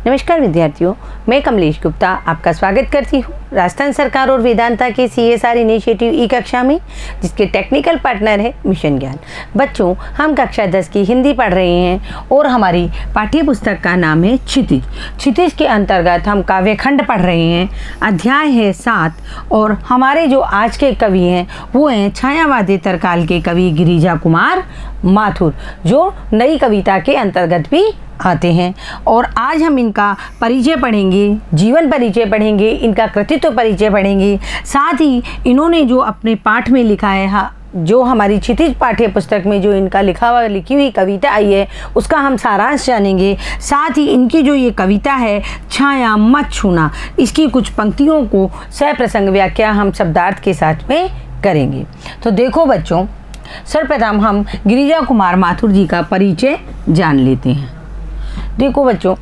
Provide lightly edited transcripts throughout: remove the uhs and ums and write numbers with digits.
नमस्कार विद्यार्थियों, मैं कमलेश गुप्ता आपका स्वागत करती हूँ राजस्थान सरकार और वेदांता के CSR इनिशिएटिव ई कक्षा में, जिसके टेक्निकल पार्टनर है मिशन ज्ञान। बच्चों, हम कक्षा 10 की हिंदी पढ़ रहे हैं और हमारी पाठ्य पुस्तक का नाम है क्षितिज। क्षितिज के अंतर्गत हम काव्यखंड पढ़ रहे हैं। अध्याय है 7 और हमारे जो आज के कवि हैं वो हैं छायावादेतर काल के कवि गिरिजा कुमार माथुर, जो नई कविता के अंतर्गत भी आते हैं। और आज हम इनका परिचय पढ़ेंगे, जीवन परिचय पढ़ेंगे, इनका कृतित्व परिचय पढ़ेंगे। साथ ही इन्होंने जो अपने पाठ में लिखा है, जो हमारी क्षितिज पाठ्य पुस्तक में जो इनका लिखी हुई कविता आई है उसका हम सारांश जानेंगे। साथ ही इनकी जो ये कविता है छाया मत छूना, इसकी कुछ पंक्तियों को सप्रसंग व्याख्या हम शब्दार्थ के साथ में करेंगे। तो देखो बच्चों, सर्वप्रथम हम गिरिजा कुमार माथुर जी का परिचय जान लेते हैं। देखो बच्चों,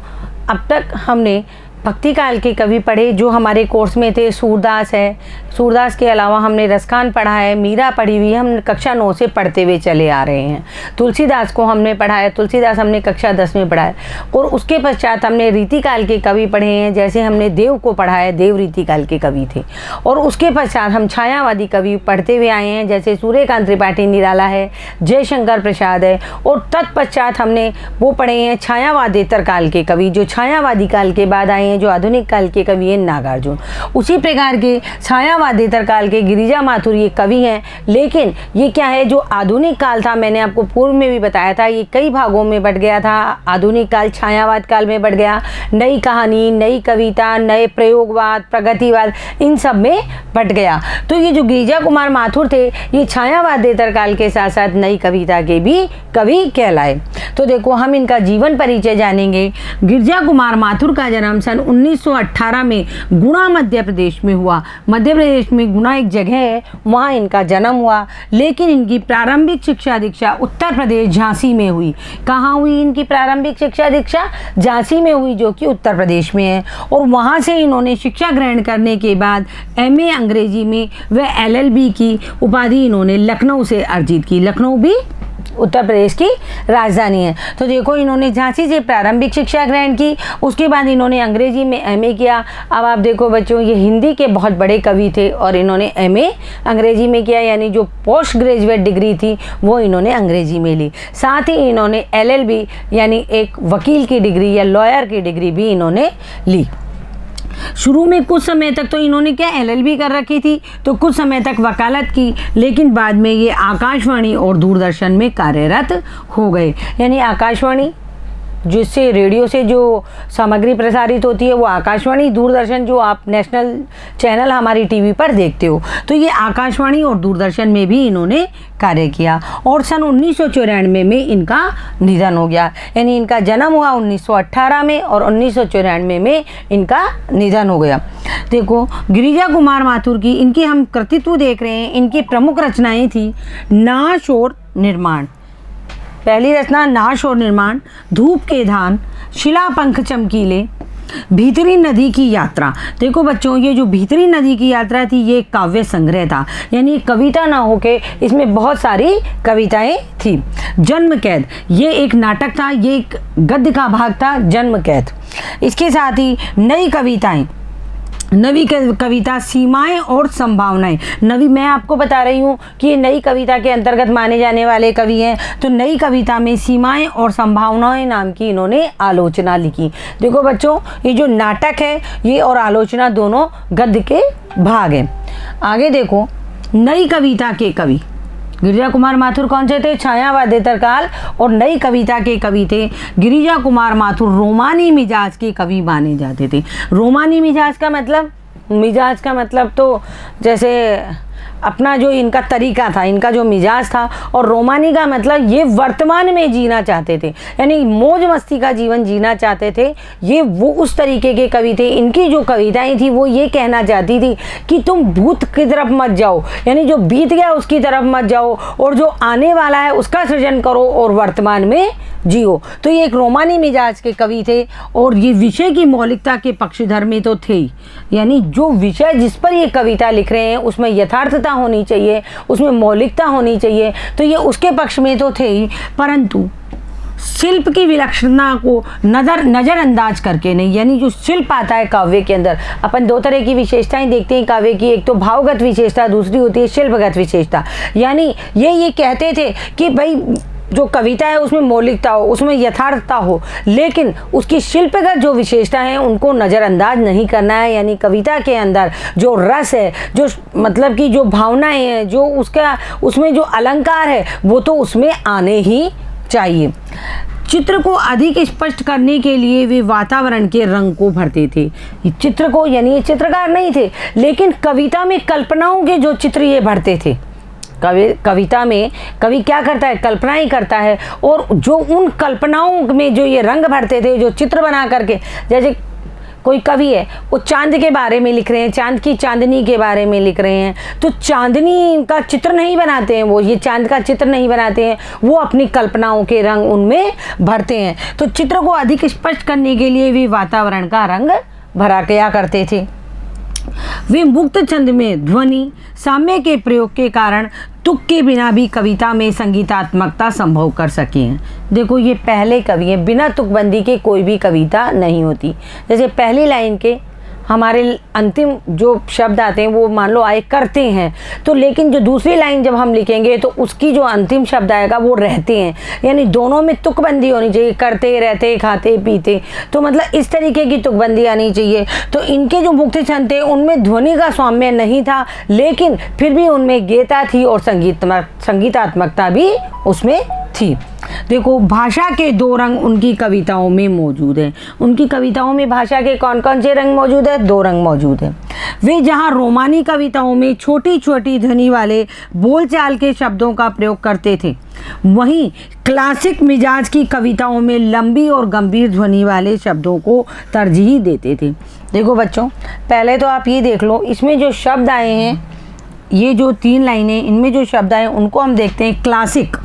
अब तक हमने भक्ति काल के कवि पढ़े जो हमारे कोर्स में थे। सूरदास है, सूरदास के अलावा हमने रसखान पढ़ा है, मीरा पढ़ी हुई, हम कक्षा 9 से पढ़ते हुए चले आ रहे हैं। तुलसीदास को हमने पढ़ा है, तुलसीदास हमने कक्षा 10 में पढ़ा है। और उसके पश्चात हमने रीतिकाल के कवि पढ़े हैं, जैसे हमने देव को पढ़ा है, देव रीतिकाल के कवि थे। और उसके पश्चात हम छायावादी कवि पढ़ते हुए आए हैं, जैसे सूर्यकांत त्रिपाठी निराला है, जयशंकर प्रसाद है। और तत्पश्चात हमने वो पढ़े हैं छायावादेतर काल के कवि, जो छायावादी काल के बाद आए, जो आधुनिक काल के कवि हैं नागार्जुन। उसी प्रकार के छायावादेतर काल के गिरिजा माथुर ये कवि हैं। लेकिन ये क्या है, जो आधुनिक काल था, मैंने आपको पूर्व में भी बताया था, ये कई भागों में बट गया था। आधुनिक काल छायावाद काल में बट गया, नई कहानी, नई कविता, नए प्रयोगवाद, प्रगतिवाद, इन सब में बट गया। तो ये जो गिरिजा कुमार माथुर थे, ये छायावादेतर काल के साथ साथ नई कविता के भी कवि कहलाए। तो देखो, हम इनका जीवन परिचय जानेंगे। गिरिजा कुमार माथुर का जन्म सन 1918 में गुणा मध्य प्रदेश में हुआ। मध्य प्रदेश में गुणा एक जगह है, वहाँ इनका जन्म हुआ। लेकिन इनकी प्रारंभिक शिक्षा दीक्षा उत्तर प्रदेश झांसी में हुई। कहाँ हुई इनकी प्रारंभिक शिक्षा दीक्षा? झांसी में हुई, जो कि उत्तर प्रदेश में है। और वहाँ से इन्होंने शिक्षा ग्रहण करने के बाद MA अंग्रेजी में व LLB की उपाधि इन्होंने लखनऊ से अर्जित की। लखनऊ भी उत्तर प्रदेश की राजधानी है। तो देखो, इन्होंने झांसी से प्रारंभिक शिक्षा ग्रहण की, उसके बाद इन्होंने अंग्रेजी में MA किया। अब आप देखो बच्चों, ये हिंदी के बहुत बड़े कवि थे और इन्होंने MA अंग्रेजी में किया, यानी जो पोस्ट ग्रेजुएट डिग्री थी वो इन्होंने अंग्रेजी में ली। साथ ही इन्होंने LLB यानी एक वकील की डिग्री या लॉयर की डिग्री भी इन्होंने ली। शुरू में कुछ समय तक तो इन्होंने क्या LLB कर रखी थी, तो कुछ समय तक वकालत की। लेकिन बाद में ये आकाशवाणी और दूरदर्शन में कार्यरत हो गए। यानी आकाशवाणी, जिससे रेडियो से जो सामग्री प्रसारित होती है वो आकाशवाणी, दूरदर्शन जो आप नेशनल चैनल हमारी टीवी पर देखते हो, तो ये आकाशवाणी और दूरदर्शन में भी इन्होंने कार्य किया। और सन 1994 में इनका निधन हो गया। यानी इनका जन्म हुआ 1918 में और 1994 में इनका निधन हो गया। देखो, गिरिजा कुमार माथुर की इनकी हम कृतित्व देख रहे हैं। इनकी प्रमुख रचनाएं थी नाश और निर्माण। पहली रचना नाश और निर्माण, धूप के धान, शिला पंख चमकीले, भीतरी नदी की यात्रा। देखो बच्चों, ये जो भीतरी नदी की यात्रा थी ये काव्य संग्रह था, यानी कविता ना होके इसमें बहुत सारी कविताएं थी। जन्म कैद, ये एक नाटक था, ये एक गद्य का भाग था, जन्म कैद। इसके साथ ही नई कविताएं, नवी कविता सीमाएं और संभावनाएं। नवी, मैं आपको बता रही हूँ कि ये नई कविता के अंतर्गत माने जाने वाले कवि हैं। तो नई कविता में सीमाएं और संभावनाएं नाम की इन्होंने आलोचना लिखी। देखो बच्चों, ये जो नाटक है ये और आलोचना दोनों गद्य के भाग हैं। आगे देखो, नई कविता के कवि गिरिजा कुमार माथुर कौन से थे? छायावादेतर काल और नई कविता के कवि थे। गिरिजा कुमार माथुर रोमानी मिजाज के कवि माने जाते थे। रोमानी मिजाज का मतलब तो जैसे अपना जो इनका तरीका था, इनका जो मिजाज था, और रोमानी का मतलब ये वर्तमान में जीना चाहते थे, यानी मौज मस्ती का जीवन जीना चाहते थे। ये वो उस तरीके के कवि थे। इनकी जो कविताएं थी वो ये कहना चाहती थी कि तुम भूत की तरफ मत जाओ, यानी जो बीत गया उसकी तरफ मत जाओ, और जो आने वाला है उसका सृजन करो और वर्तमान में जियो। तो ये एक रोमानी मिजाज के कवि थे। और ये विषय की मौलिकता के पक्षधर में तो थे ही, यानी जो विषय जिस पर ये कविता लिख रहे हैं उसमें यथार्थता होनी चाहिए, उसमें मौलिकता होनी चाहिए, तो ये उसके पक्ष में तो थे ही। परंतु शिल्प की विलक्षणता को नज़रअंदाज करके नहीं, यानी जो शिल्प आता है काव्य के अंदर, अपन दो तरह की विशेषताएं देखते हैं काव्य की, एक तो भावगत विशेषता, दूसरी होती है शिल्पगत विशेषता। यानी ये कहते थे कि भाई जो कविता है उसमें मौलिकता हो, उसमें यथार्थता हो, लेकिन उसकी शिल्पगत जो विशेषता है उनको नज़रअंदाज नहीं करना है। यानी कविता के अंदर जो रस है, जो मतलब कि जो भावनाएं हैं, जो उसमें जो अलंकार है, वो तो उसमें आने ही चाहिए। चित्र को अधिक स्पष्ट करने के लिए वे वातावरण के रंग को भरते थे। चित्र को, यानी ये चित्रकार नहीं थे, लेकिन कविता में कल्पनाओं के जो चित्र ये भरते थे। कविता में कवि क्या करता है, कल्पना ही करता है, और जो उन कल्पनाओं में जो ये रंग भरते थे, जो चित्र बना करके, जैसे कोई कवि है वो चांद के बारे में लिख रहे हैं, चांद की चांदनी के बारे में लिख रहे हैं, तो चांदनी का चित्र नहीं बनाते हैं, वो ये चांद का चित्र नहीं बनाते हैं, वो अपनी कल्पनाओं के रंग उनमें भरते हैं। तो चित्र को अधिक स्पष्ट करने के लिए भी वातावरण का रंग भरा किया करते थे। वे मुक्त छंद में ध्वनि साम्य के प्रयोग के कारण तुक के बिना भी कविता में संगीतात्मकता संभव कर सके हैं। देखो ये पहले कवि हैं, बिना तुकबंदी के कोई भी कविता नहीं होती। जैसे पहली लाइन के हमारे अंतिम जो शब्द आते हैं वो मान लो आए करते हैं, तो लेकिन जो दूसरी लाइन जब हम लिखेंगे तो उसकी जो अंतिम शब्द आएगा वो रहते हैं, यानी दोनों में तुकबंदी होनी चाहिए, करते, रहते, खाते, पीते, तो मतलब इस तरीके की तुकबंदी आनी चाहिए। तो इनके जो मुक्त छंद थे उनमें ध्वनि का स्वाम्य नहीं था, लेकिन फिर भी उनमें गेयता थी और संगीतात्मकता भी उसमें थी। देखो भाषा के दो रंग उनकी कविताओं में मौजूद हैं। उनकी कविताओं में भाषा के कौन कौन से रंग मौजूद है? दो रंग मौजूद हैं। वे जहाँ रोमानी कविताओं में छोटी छोटी ध्वनि वाले बोलचाल के शब्दों का प्रयोग करते थे, वहीं क्लासिक मिजाज की कविताओं में लंबी और गंभीर ध्वनि वाले शब्दों को तरजीह देते थे। देखो बच्चों, पहले तो आप ये देख लो, इसमें जो शब्द आए हैं, ये जो 3 लाइनें, इनमें जो शब्द आए उनको हम देखते हैं, क्लासिक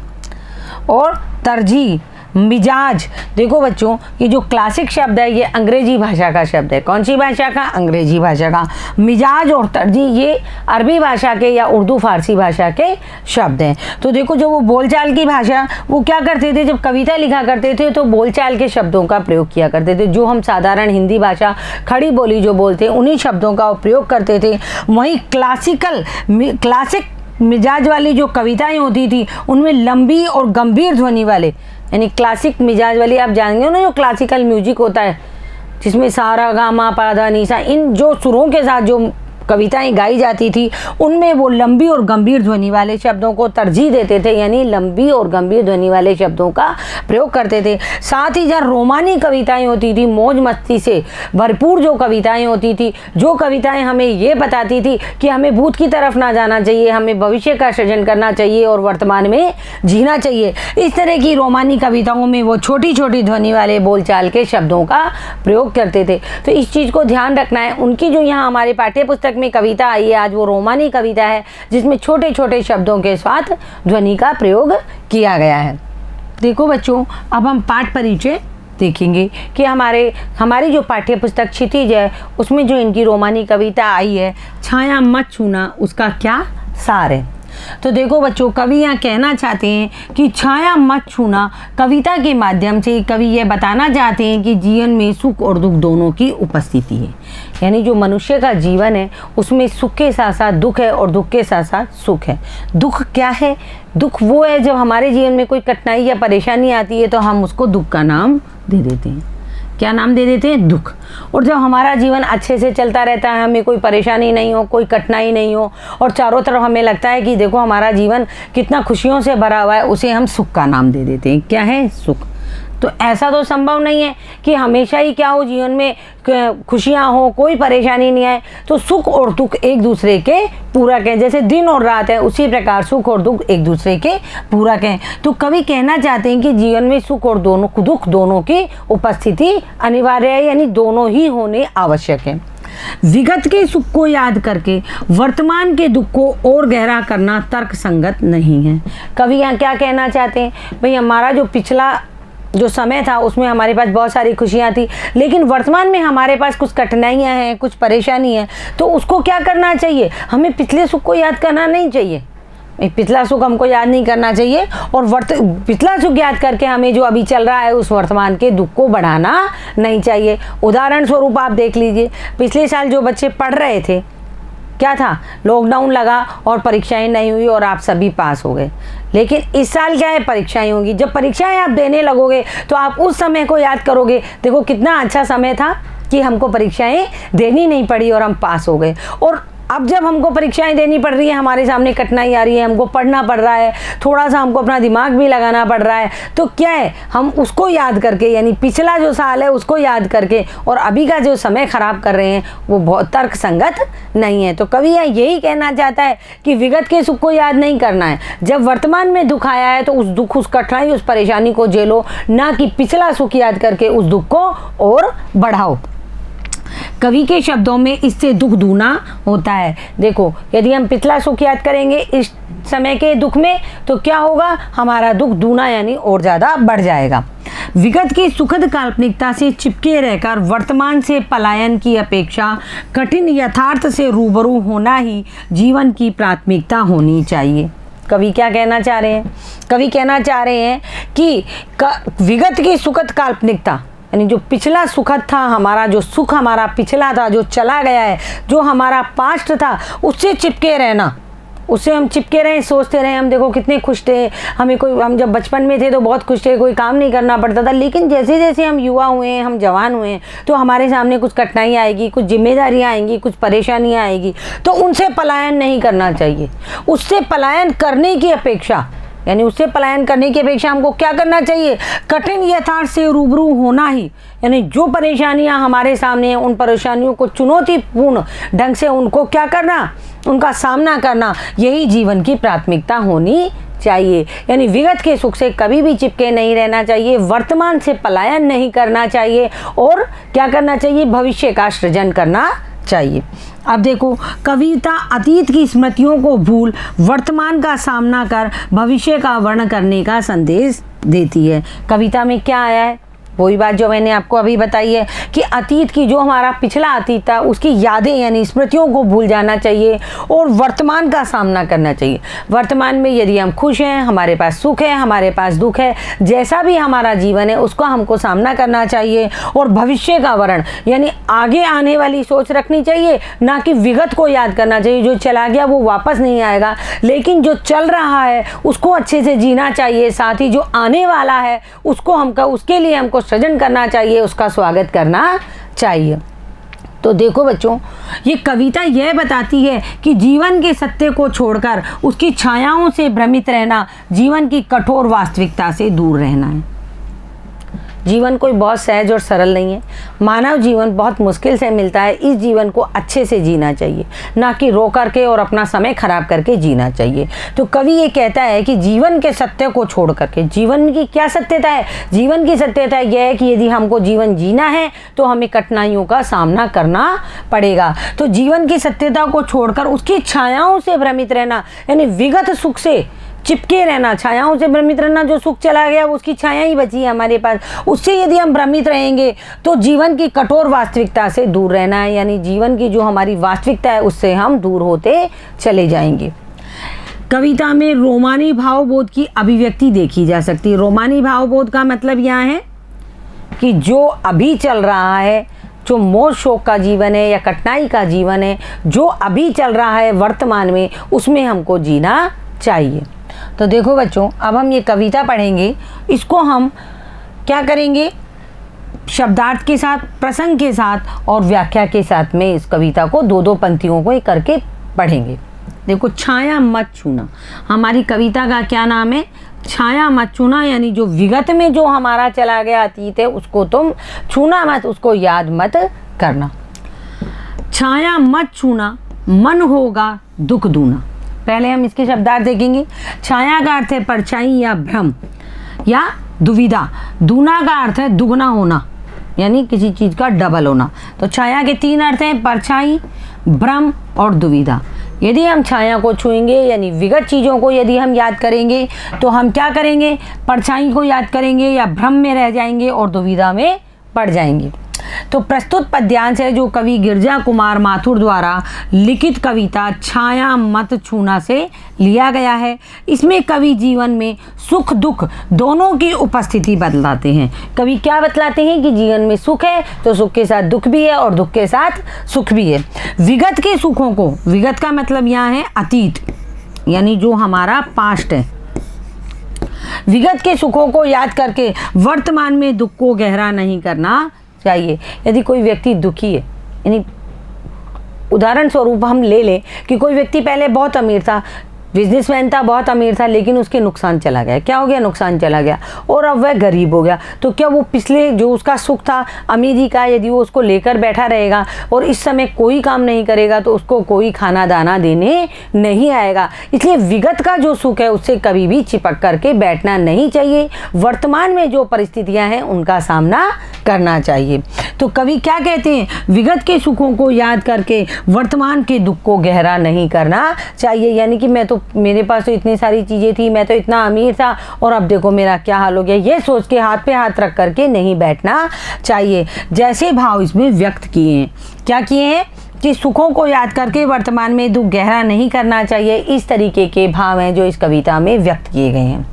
और तरजीह, मिजाज। देखो बच्चों, ये जो क्लासिक शब्द है ये अंग्रेजी भाषा का शब्द है। कौन सी भाषा का? अंग्रेजी भाषा का। मिजाज और तरजीह ये अरबी भाषा के या उर्दू फारसी भाषा के शब्द हैं। तो देखो, जो वो बोलचाल की भाषा, वो क्या करते थे, जब कविता लिखा करते थे तो बोलचाल के शब्दों का प्रयोग किया करते थे। जो हम साधारण हिंदी भाषा खड़ी बोली जो बोलते हैं, उन्हीं शब्दों का प्रयोग करते थे। वहीं क्लासिक मिजाज वाली जो कविताएं होती थी उनमें लंबी और गंभीर ध्वनि वाले, यानी क्लासिक मिजाज वाली, आप जानेंगे ना, जो क्लासिकल म्यूजिक होता है जिसमें सारा गामा पाधा निसा, इन जो सुरों के साथ जो कविताएं गाई जाती थी, उनमें वो लंबी और गंभीर ध्वनि वाले शब्दों को तरजीह देते थे, यानी लंबी और गंभीर ध्वनि वाले शब्दों का प्रयोग करते थे। साथ ही जहाँ रोमानी कविताएं होती थी, मौज मस्ती से भरपूर जो कविताएं होती थी, जो कविताएं हमें ये बताती थी कि हमें भूत की तरफ ना जाना चाहिए, हमें भविष्य का सृजन करना चाहिए और वर्तमान में जीना चाहिए, इस तरह की रोमानी कविताओं में वो छोटी छोटी ध्वनि वाले बोलचाल के शब्दों का प्रयोग करते थे। तो इस चीज़ को ध्यान रखना है। उनकी जो यहाँ हमारे पाठ्य पुस्तक में कविता आई है आज, वो रोमानी कविता है जिसमें छोटे छोटे शब्दों के साथ ध्वनि का प्रयोग किया गया है। देखो बच्चों, अब हम पाठ परिचय देखेंगे कि हमारी जो पाठ्य पुस्तक क्षितिज है उसमें जो इनकी रोमानी कविता आई है, छाया मत छूना, उसका क्या सार है। तो देखो बच्चों, कवि यहाँ कहना चाहते हैं कि छाया मत छूना, कविता के माध्यम से कवि ये बताना चाहते हैं कि जीवन में सुख और दुख दोनों की उपस्थिति है। यानी जो मनुष्य का जीवन है उसमें सुख के साथ साथ दुख है और दुख के साथ साथ सुख है। दुख क्या है? दुख वो है जब हमारे जीवन में कोई कठिनाई या परेशानी आती है तो हम उसको दुख का नाम दे देते हैं। क्या नाम दे देते हैं? दुख। और जब हमारा जीवन अच्छे से चलता रहता है, हमें कोई परेशानी नहीं हो, कोई कठिनाई नहीं हो और चारों तरफ हमें लगता है कि देखो हमारा जीवन कितना खुशियों से भरा हुआ है, उसे हम सुख का नाम दे देते हैं। क्या है? सुख। तो ऐसा तो संभव नहीं है कि हमेशा ही क्या हो, जीवन में खुशियाँ हो, कोई परेशानी नहीं आए। तो सुख और दुख एक दूसरे के पूरक हैं। जैसे दिन और रात है, उसी प्रकार सुख और दुख एक दूसरे के पूरक हैं। तो कवि कहना चाहते हैं कि जीवन में सुख और दुख दोनों की उपस्थिति अनिवार्य है, यानी दोनों ही होने आवश्यक है। विगत के सुख को याद करके वर्तमान के दुख को और गहरा करना तर्क संगत नहीं है। कवि यहाँ क्या कहना चाहते हैं? भाई हमारा जो पिछला जो समय था उसमें हमारे पास बहुत सारी खुशियाँ थी, लेकिन वर्तमान में हमारे पास कुछ कठिनाइयाँ हैं, कुछ परेशानी है, तो उसको क्या करना चाहिए? हमें पिछले सुख को याद करना नहीं चाहिए, पिछला सुख हमको याद नहीं करना चाहिए और पिछला सुख याद करके हमें जो अभी चल रहा है उस वर्तमान के दुख को बढ़ाना नहीं चाहिए। उदाहरण स्वरूप आप देख लीजिए, पिछले साल जो बच्चे पढ़ रहे थे, क्या था, लॉकडाउन लगा और परीक्षाएं नहीं हुई और आप सभी पास हो गए। लेकिन इस साल क्या है, परीक्षाएं होंगी। जब परीक्षाएं आप देने लगोगे तो आप उस समय को याद करोगे, देखो कितना अच्छा समय था कि हमको परीक्षाएं देनी नहीं पड़ी और हम पास हो गए। और अब जब हमको परीक्षाएं देनी पड़ रही है, हमारे सामने कठिनाई आ रही है, हमको पढ़ना पड़ रहा है, थोड़ा सा हमको अपना दिमाग भी लगाना पड़ रहा है, तो क्या है, हम उसको याद करके, यानी पिछला जो साल है उसको याद करके और अभी का जो समय खराब कर रहे हैं वो बहुत तर्कसंगत नहीं है। तो कवि यही कहना चाहता है कि विगत के सुख को याद नहीं करना है। जब वर्तमान में दुख आया है तो उस दुख, उस कठिनाई, उस परेशानी को झेलो, ना कि पिछला सुख याद करके उस दुख को और बढ़ाओ। कवि के शब्दों में इससे दुख दूना होता है। देखो, यदि हम पिछला सुख याद करेंगे इस समय के दुख में तो क्या होगा, हमारा दुख दूना यानी और ज़्यादा बढ़ जाएगा। विगत की सुखद काल्पनिकता से चिपके रहकर वर्तमान से पलायन की अपेक्षा कठिन यथार्थ से रूबरू होना ही जीवन की प्राथमिकता होनी चाहिए। कवि क्या कहना चाह रहे हैं? कवि कहना चाह रहे हैं कि विगत की सुखद काल्पनिकता, यानी जो पिछला सुखद था, हमारा जो सुख हमारा पिछला था, जो चला गया है, जो हमारा पास्ट था, उससे चिपके रहना, उससे हम चिपके रहें, सोचते रहें हम देखो कितने खुश थे, हम जब बचपन में थे तो बहुत खुश थे, कोई काम नहीं करना पड़ता था। लेकिन जैसे जैसे हम युवा हुए हैं, हम जवान हुए हैं, तो हमारे सामने कुछ कठिनाई आएगी, कुछ जिम्मेदारियां आएंगी, कुछ परेशानियां आएगी, तो उनसे पलायन नहीं करना चाहिए। उससे पलायन करने की अपेक्षा, यानी उससे पलायन करने की अपेक्षा हमको क्या करना चाहिए, कठिन यथार्थ से रूबरू होना ही, यानी जो परेशानियां हमारे सामने हैं उन परेशानियों को चुनौतीपूर्ण ढंग से उनको क्या करना, उनका सामना करना, यही जीवन की प्राथमिकता होनी चाहिए। यानी विगत के सुख से कभी भी चिपके नहीं रहना चाहिए, वर्तमान से पलायन नहीं करना चाहिए और क्या करना चाहिए, भविष्य का सृजन करना चाहिए। अब देखो, कविता अतीत की स्मृतियों को भूल वर्तमान का सामना कर भविष्य का वर्ण करने का संदेश देती है। कविता में क्या आया है, वही बात जो मैंने आपको अभी बताई है कि अतीत की, जो हमारा पिछला अतीत था, उसकी यादें यानी स्मृतियों को भूल जाना चाहिए और वर्तमान का सामना करना चाहिए। वर्तमान में यदि हम खुश हैं, हमारे पास सुख है, हमारे पास दुख है, जैसा भी हमारा जीवन है उसका हमको सामना करना चाहिए और भविष्य का वर्ण यानी आगे आने वाली सोच रखनी चाहिए, ना कि विगत को याद करना चाहिए। जो चला गया वो वापस नहीं आएगा, लेकिन जो चल रहा है उसको अच्छे से जीना चाहिए, साथ ही जो आने वाला है उसके लिए हमको सृजन करना चाहिए, उसका स्वागत करना चाहिए। तो देखो बच्चों, ये कविता यह बताती है कि जीवन के सत्य को छोड़कर उसकी छायाओं से भ्रमित रहना जीवन की कठोर वास्तविकता से दूर रहना है। जीवन कोई बहुत सहज और सरल नहीं है, मानव जीवन बहुत मुश्किल से मिलता है। इस जीवन को अच्छे से जीना चाहिए, ना कि रो करके और अपना समय खराब करके जीना चाहिए। तो कवि ये कहता है कि जीवन के सत्य को छोड़ करके, जीवन की क्या सत्यता है, जीवन की सत्यता यह है कि यदि हमको जीवन जीना है तो हमें कठिनाइयों का सामना करना पड़ेगा। तो जीवन की सत्यता को छोड़कर उसकी छायाओं से भ्रमित रहना, यानी विगत सुख से चिपके रहना, छायाओं से भ्रमित रहना। जो सुख चला गया उसकी छाया ही बची है हमारे पास, उससे यदि हम भ्रमित रहेंगे तो जीवन की कठोर वास्तविकता से दूर रहना है, यानी जीवन की जो हमारी वास्तविकता है उससे हम दूर होते चले जाएंगे। कविता में रोमानी भावबोध की अभिव्यक्ति देखी जा सकती है। रोमानी भावबोध का मतलब यहाँ है कि जो अभी चल रहा है, जो मोह शोक का जीवन है या कठिनाई का जीवन है, जो अभी चल रहा है वर्तमान में, उसमें हमको जीना चाहिए। तो देखो बच्चों, अब हम ये कविता पढ़ेंगे, इसको हम क्या करेंगे, शब्दार्थ के साथ, प्रसंग के साथ और व्याख्या के साथ में इस कविता को दो पंक्तियों को करके पढ़ेंगे। देखो, छाया मत छूना, हमारी कविता का क्या नाम है, छाया मत छूना, यानी जो विगत में जो हमारा चला गया अतीत है उसको तुम छूना मत, उसको याद मत करना। छाया मत छूना, मन होगा दुख दूना। पहले हम इसके शब्दार्थ देखेंगे। छाया का अर्थ है परछाई या भ्रम या दुविधा, दूना का अर्थ है दुगना होना, यानी किसी चीज़ का डबल होना। तो छाया के तीन अर्थ हैं, परछाई, भ्रम और दुविधा। यदि हम छाया को छुएंगे यानी विगत चीज़ों को यदि हम याद करेंगे तो हम क्या करेंगे, परछाई को याद करेंगे या भ्रम में रह जाएंगे और दुविधा में पड़ जाएंगे। तो प्रस्तुत पद्यांश है जो कवि गिरजा कुमार माथुर द्वारा लिखित कविता छाया मत छूना से लिया गया है। इसमें कवि जीवन में सुख दुख दोनों की उपस्थिति बतलाते हैं। कवि क्या बतलाते हैं कि जीवन में सुख है तो सुख के साथ दुख भी है और दुख के साथ सुख भी है। विगत के सुखों को, विगत का मतलब यहाँ है अतीत, यानी जो हमारा पास्ट है, विगत के सुखों को याद करके वर्तमान में दुख को गहरा नहीं करना चाहिए। यदि कोई व्यक्ति दुखी है, यानी उदाहरण स्वरूप हम ले लें कि कोई व्यक्ति पहले बहुत अमीर था, बिजनेसमैन था, बहुत अमीर था, लेकिन उसके नुकसान चला गया। क्या हो गया? नुकसान चला गया और अब वह गरीब हो गया। तो क्या वो पिछले जो उसका सुख था अमीरी का, यदि वो उसको लेकर बैठा रहेगा और इस समय कोई काम नहीं करेगा तो उसको कोई खाना दाना देने नहीं आएगा। इसलिए विगत का जो सुख है उससे कभी भी चिपक करके बैठना नहीं चाहिए। वर्तमान में जो परिस्थितियां हैं उनका सामना करना चाहिए। तो कवि क्या कहते हैं? विगत के सुखों को याद करके वर्तमान के दुख को गहरा नहीं करना चाहिए। यानी कि मेरे पास तो इतनी सारी चीज़ें थी, मैं तो इतना अमीर था और अब देखो मेरा क्या हाल हो गया, ये सोच के हाथ पे हाथ रख करके नहीं बैठना चाहिए। जैसे भाव इसमें व्यक्त किए हैं, क्या किए हैं कि सुखों को याद करके वर्तमान में दुख गहरा नहीं करना चाहिए। इस तरीके के भाव हैं जो इस कविता में व्यक्त किए गए हैं।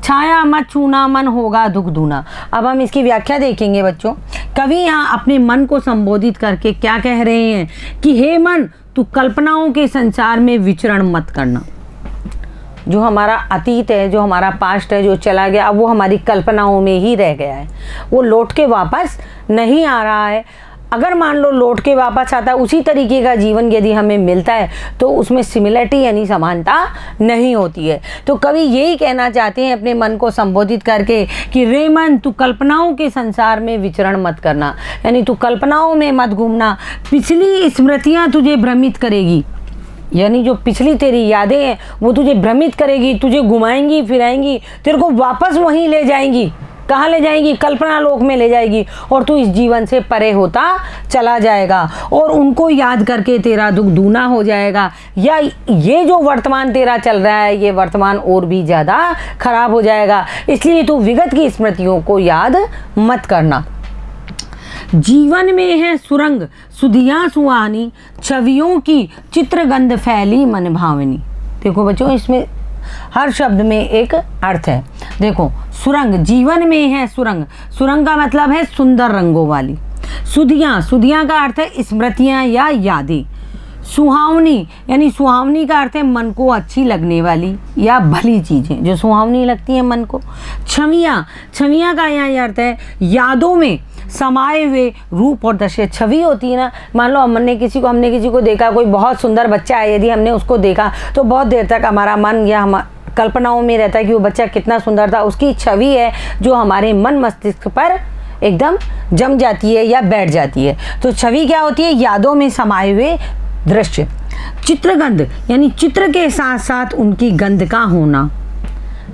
छाया मत छूना मन होगा दुख दूना। अब हम इसकी व्याख्या देखेंगे बच्चों। कवि यहाँ अपने मन को संबोधित करके क्या कह रहे हैं कि हे मन, तू कल्पनाओं के संसार में विचरण मत करना। जो हमारा अतीत है, जो हमारा पास्ट है, जो चला गया, अब वो हमारी कल्पनाओं में ही रह गया है, वो लौट के वापस नहीं आ रहा है। अगर मान लो लौट के वापस आता है, उसी तरीके का जीवन यदि हमें मिलता है तो उसमें सिमिलरिटी यानी समानता नहीं होती है। तो कवि यही कहना चाहते हैं अपने मन को संबोधित करके कि रे मन, तू कल्पनाओं के संसार में विचरण मत करना, यानी तू कल्पनाओं में मत घूमना। पिछली स्मृतियाँ तुझे भ्रमित करेगी, यानी जो पिछली तेरी यादें हैं वो तुझे भ्रमित करेगी, तुझे घुमाएंगी फिराएंगी, तेरे को वापस वहीं ले जाएंगी। कहाँ ले जाएंगी? कल्पना लोक में ले जाएगी और तू इस जीवन से परे होता चला जाएगा और उनको याद करके तेरा दुख दूना हो जाएगा। या ये जो वर्तमान तेरा चल रहा है ये वर्तमान और भी ज़्यादा खराब हो जाएगा। इसलिए तू विगत की स्मृतियों को याद मत करना। जीवन में है सुरंग सुधियाँ सुहानी, छवियों की चित्रगंध फैली मन भावनी। देखो बच्चों, इसमें हर शब्द में एक अर्थ है। देखो, सुरंग, जीवन में है सुरंग, सुरंग का मतलब है सुंदर रंगों वाली। सुधियाँ, सुधियाँ का अर्थ है स्मृतियाँ या यादें। सुहावनी, यानी सुहावनी का अर्थ है मन को अच्छी लगने वाली या भली चीज़ें जो सुहावनी लगती हैं मन को। छवियाँ, छवियाँ का यहाँ अर्थ है यादों में समाये हुए रूप और दृश्य। छवि होती है ना, मान लो हमने किसी को देखा, कोई बहुत सुंदर बच्चा है, यदि हमने उसको देखा तो बहुत देर तक हमारा मन या हम कल्पनाओं में रहता है कि वो बच्चा कितना सुंदर था। उसकी छवि है जो हमारे मन मस्तिष्क पर एकदम जम जाती है या बैठ जाती है। तो छवि क्या होती है? यादों में समाये हुए दृश्य। चित्रगंध, यानी चित्र के साथ साथ उनकी गंध का होना,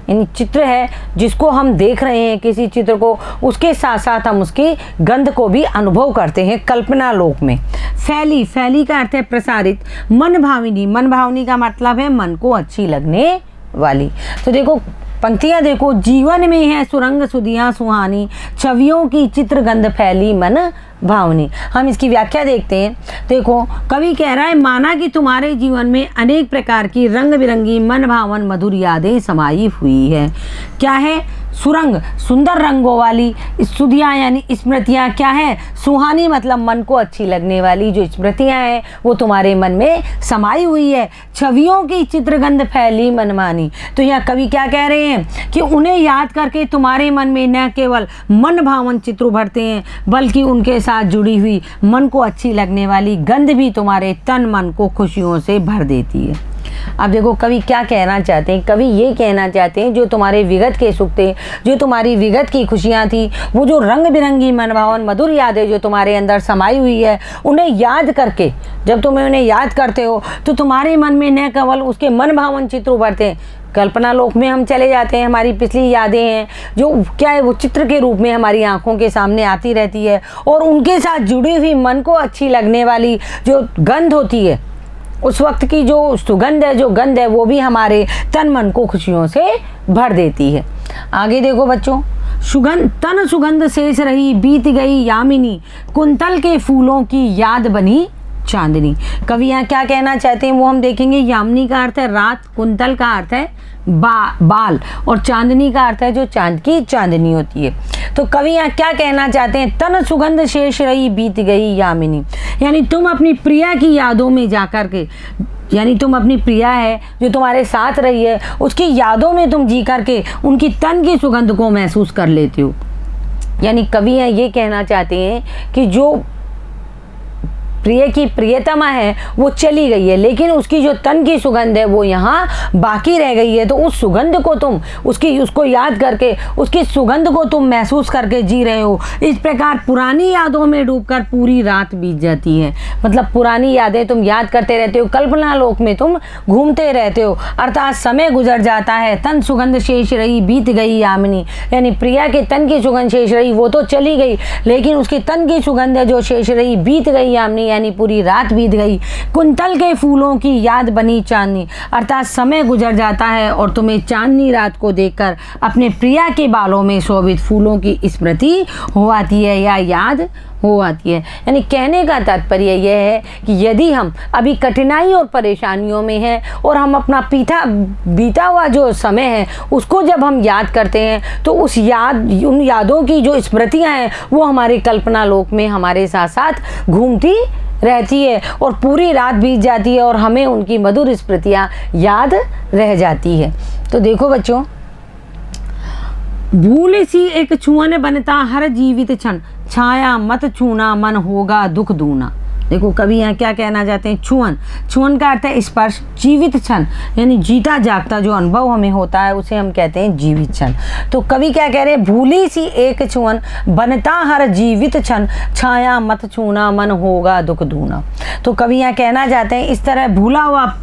यानी चित्र है जिसको हम देख रहे हैं किसी चित्र को, उसके साथ साथ हम उसकी गंध को भी अनुभव करते हैं कल्पना लोक में। फैली, फैली का अर्थ है प्रसारित। मन भाविनी, मन भावनी का मतलब है मन को अच्छी लगने वाली। तो देखो पंक्तियाँ देखो, जीवन में है सुरंग सुधियाँ सुहानी, छवियों की चित्रगंध फैली मन भावनी। हम इसकी व्याख्या देखते हैं। देखो कवि कह रहा है, माना कि तुम्हारे जीवन में अनेक प्रकार की रंग बिरंगी मन भावन मधुर यादें समाई हुई है। क्या है? सुरंग, सुंदर रंगों वाली। सुधियाँ यानी स्मृतियाँ क्या है? सुहानी मतलब मन को अच्छी लगने वाली जो स्मृतियाँ हैं वो तुम्हारे मन में समाई हुई है। छवियों की चित्रगंध फैली मनमानी। तो यहाँ कवि क्या कह रहे हैं कि उन्हें याद करके तुम्हारे मन में न केवल मन भावन चित्र उभरते हैं बल्कि उनके साथ जुड़ी हुई मन को अच्छी लगने वाली गंध भी तुम्हारे तन मन को खुशियों से भर देती है। अब देखो कवि क्या कहना चाहते हैं। कवि ये कहना चाहते हैं जो तुम्हारे विगत के सुख थे, जो तुम्हारी विगत की खुशियाँ थी, वो जो रंग बिरंगी मनभावन मधुर यादें जो तुम्हारे अंदर समाई हुई है, उन्हें याद करके जब तुम्हें उन्हें याद करते हो तो तुम्हारे मन में न केवल उसके मन भावन चित्र उभरते हैं, कल्पना लोक में हम चले जाते हैं। हमारी पिछली यादें हैं जो क्या है वो चित्र के रूप में हमारी आंखों के सामने आती रहती है और उनके साथ जुड़ी हुई मन को अच्छी लगने वाली जो गंध होती है, उस वक्त की जो सुगंध है, जो गंध है, वो भी हमारे तन मन को खुशियों से भर देती है। आगे देखो बच्चों, सुगंध तन सुगंध शेष रही बीत गई यामिनी, कुंतल के फूलों की याद बनी चांदनी। कवि यहाँ क्या कहना चाहते हैं वो हम देखेंगे। यामिनी का अर्थ है रात, कुंतल का अर्थ है बाल, और चांदनी का अर्थ है जो चांद की चांदनी होती है। तो कवि यहाँ क्या कहना चाहते हैं, तन सुगंध शेष रही बीत गई यामिनी, यानी तुम अपनी प्रिया की यादों में जाकर के, यानी तुम अपनी प्रिया है जो तुम्हारे साथ रही है उसकी यादों में तुम जी करके उनकी तन की सुगंध को महसूस कर लेते हो। यानी कवि यहाँ ये कहना चाहते हैं कि जो प्रिय की प्रियतमा है वो चली गई है, लेकिन उसकी जो तन की सुगंध है वो यहाँ बाकी रह गई है। तो उस सुगंध को तुम उसको याद करके उसकी सुगंध को तुम महसूस करके जी रहे हो। इस प्रकार पुरानी यादों में डूबकर पूरी रात बीत जाती है। मतलब पुरानी यादें तुम याद करते रहते हो, कल्पना लोक में तुम घूमते रहते हो, अर्थात समय गुजर जाता है। तन सुगंध शेष रही बीत गई यामिनी, यानी प्रिया के तन की सुगंध शेष रही, वो तो चली गई लेकिन उसकी तन की सुगंध है जो शेष रही बीत गई यामिनी, यानी पूरी रात बीत गई। कुंतल के फूलों की याद बनी चांदनी, अर्थात समय गुजर जाता है और तुम्हें चांदनी रात को देखकर अपने प्रिया के बालों में शोभित फूलों की स्मृति हो आती है या याद हो आती है। यानी कहने का तात्पर्य यह है कि यदि हम अभी कठिनाई और परेशानियों में हैं और हम अपना बीता हुआ जो समय है उसको जब हम याद करते हैं तो उन यादों की जो स्मृतियां हैं वो हमारी कल्पना लोक में हमारे साथ साथ घूमती रहती है और पूरी रात बीत जाती है और हमें उनकी मधुर स्मृतियाँ याद रह जाती है। तो देखो बच्चों, भूल सी एक छुअन बनता हर जीवित क्षण, छाया मत छूना मन होगा दुख दूना। देखो कवि यहाँ क्या कहना चाहते हैं, छुअन का अर्थ है स्पर्श, जीवित क्षण यानी जीता जागता जो अनुभव हमें होता है उसे हम कहते हैं जीवित क्षण। तो कवि क्या कह रहे हैं, भूली सी एक छुअन बनता हर जीवित क्षण, छाया मत छूना मन होगा दुख दूना। तो कवि यहाँ कहना चाहते हैं इस तरह भूला हुआ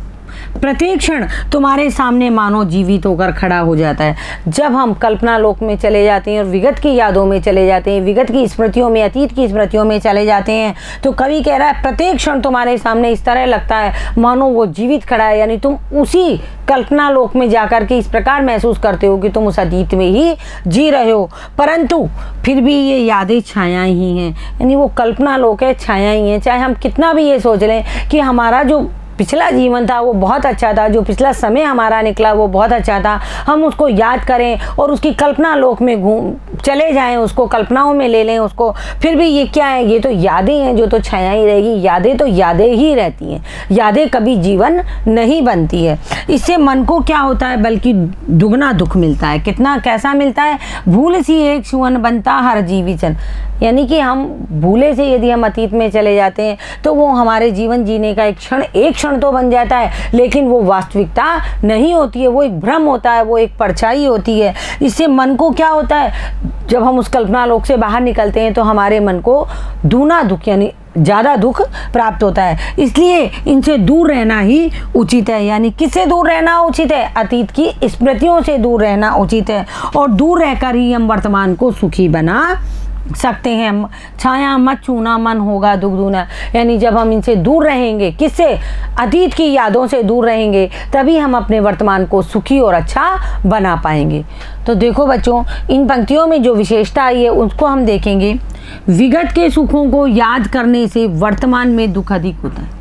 प्रत्येक क्षण तुम्हारे सामने मानो जीवित होकर खड़ा हो जाता है। जब हम कल्पना लोक में चले जाते हैं और विगत की यादों में चले जाते हैं, विगत की स्मृतियों में, अतीत की स्मृतियों में चले जाते हैं, तो कवि कह रहा है प्रत्येक क्षण तुम्हारे सामने इस तरह लगता है मानो वो जीवित खड़ा है। यानी तुम उसी कल्पना लोक में जाकर के इस प्रकार महसूस करते हो कि तुम उस अतीत में ही जी रहे हो, परंतु फिर भी ये यादें छाया ही हैं। यानी वो कल्पना लोक है, छाया ही है। चाहे हम कितना भी ये सोच लें कि हमारा जो पिछला जीवन था वो बहुत अच्छा था, जो पिछला समय हमारा निकला वो बहुत अच्छा था, हम उसको याद करें और उसकी कल्पना लोक में चले जाएं, उसको कल्पनाओं में ले लें उसको, फिर भी ये क्या है, ये तो यादें हैं जो तो छाया ही रहेगी। यादें तो यादें ही रहती हैं, यादें कभी जीवन नहीं बनती है। इससे मन को क्या होता है, बल्कि दुगना दुख मिलता है। कितना कैसा मिलता है, भूल सी एक छुअन बनता हर जीवित, यानी कि हम भूले से यदि हम अतीत में चले जाते हैं तो वो हमारे जीवन जीने का एक क्षण तो बन जाता है, लेकिन वो वास्तविकता नहीं होती है, वो एक भ्रम होता है, वो एक परछाई होती है। इससे मन को क्या होता है, जब हम उस कल्पना लोक से बाहर निकलते हैं तो हमारे मन को दूना दुख यानी ज़्यादा दुख प्राप्त होता है। इसलिए इनसे दूर रहना ही उचित है। यानी किससे दूर रहना उचित है, अतीत की स्मृतियों से दूर रहना उचित है, और दूर रहकर ही हम वर्तमान को सुखी बना सकते हैं। छाया मत छूना मन होगा दुख दूना, यानी जब हम इनसे दूर रहेंगे, किससे, अतीत की यादों से दूर रहेंगे, तभी हम अपने वर्तमान को सुखी और अच्छा बना पाएंगे। तो देखो बच्चों, इन पंक्तियों में जो विशेषता आई है उसको हम देखेंगे। विगत के सुखों को याद करने से वर्तमान में दुख अधिक होता है।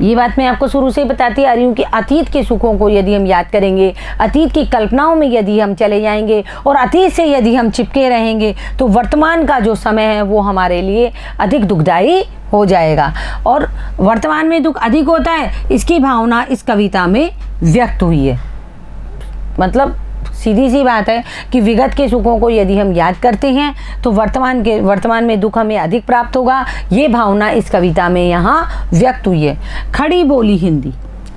ये बात मैं आपको शुरू से बताती आ रही हूँ कि अतीत के सुखों को यदि हम याद करेंगे, अतीत की कल्पनाओं में यदि हम चले जाएंगे और अतीत से यदि हम चिपके रहेंगे तो वर्तमान का जो समय है वो हमारे लिए अधिक दुखदायी हो जाएगा। और वर्तमान में दुख अधिक होता है, इसकी भावना इस कविता में व्यक्त हुई है। मतलब सीधी सी बात है कि विगत के सुखों को यदि हम याद करते हैं तो वर्तमान में दुख हमें अधिक प्राप्त होगा। ये भावना इस कविता में यहाँ व्यक्त हुई है। खड़ी बोली हिंदी,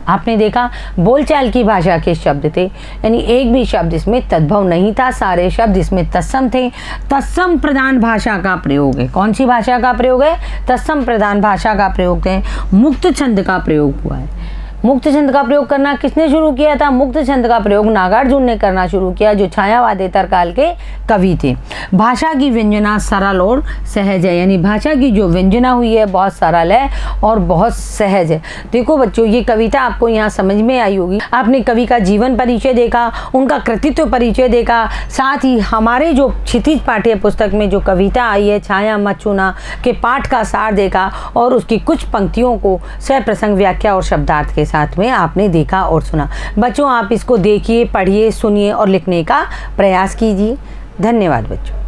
आपने देखा बोलचाल की भाषा के शब्द थे, यानी एक भी शब्द इसमें तद्भव नहीं था, सारे शब्द इसमें तत्सम थे। तत्सम प्रधान भाषा का प्रयोग है। कौन सी भाषा का प्रयोग है, तत्सम प्रधान भाषा का प्रयोग है। मुक्त छंद का प्रयोग हुआ है। मुक्त छंद का प्रयोग करना किसने शुरू किया था? मुक्त छंद का प्रयोग नागार्जुन ने करना शुरू किया, जो छायावादेतर काल के कवि थे। भाषा की व्यंजना सरल और सहज है, यानी भाषा की जो व्यंजना हुई है बहुत सरल है और बहुत सहज है। देखो बच्चों, ये कविता आपको यहाँ समझ में आई होगी। आपने कवि का जीवन परिचय देखा, उनका कृतित्व परिचय देखा, साथ ही हमारे जो क्षितिज पाठ्य पुस्तक में जो कविता आई है छाया मत छूना के पाठ का सार देखा और उसकी कुछ पंक्तियों को सप्रसंग व्याख्या और शब्दार्थ के साथ में आपने देखा और सुना। बच्चों, आप इसको देखिए, पढ़िए, सुनिए और लिखने का प्रयास कीजिए। धन्यवाद बच्चों।